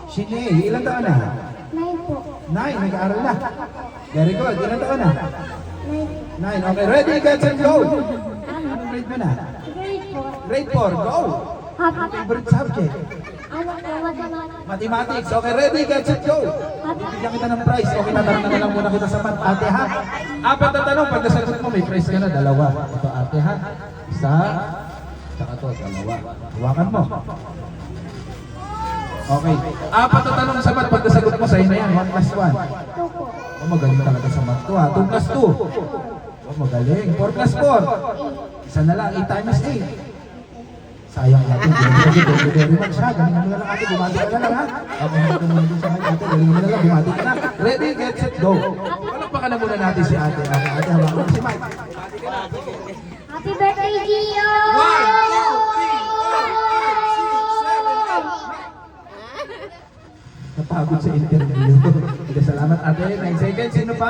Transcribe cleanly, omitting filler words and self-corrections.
Shine, ilang taon na? 9 po. 9, nag-aaral na. Very good. Ilang taon na? 9. 9. Okay, ready, get set, go! Anong grade mo na? Grade 4. Grade 4, go! Favorite subject? Ano po, mathematics. Mathematics. Okay, ready, get set, go! Bigyan kita ng prize. Okay, tatanong na lang muna kita sa math. Ate, ha? Apat na tanong. Pag nasagot mo, may prize ka na. Dalawa. Ito, ate, ha? Isa. Saka to, dalawa. Hawakan mo. Okay. Apat na tanong sa math. Pag nasagot mo, sa'yo na yan. 1 plus 1. 2 po. Oh, magaling talaga sa math to, ha? 2 plus 2. Oh, magaling. 4 plus 4. Isa na lang. 8 times 8. Sayang natin. Thank you very much, ha? Galingan mo na lang, ate. Bumati ka na lang, ha? Okay, tumulong din sa kanya, ate. Galingan mo na lang. Bumati ka na. Ready, get, set, go. Walang pa ka na muna natin si ate. Okay, ate, hawakan mo si Mike. Happy birthday, Gio! 1, 2, 3, 4, 5, 6, 7, 8. Napagod sa interview. Salamat, ate. 9 seconds. Sino pa?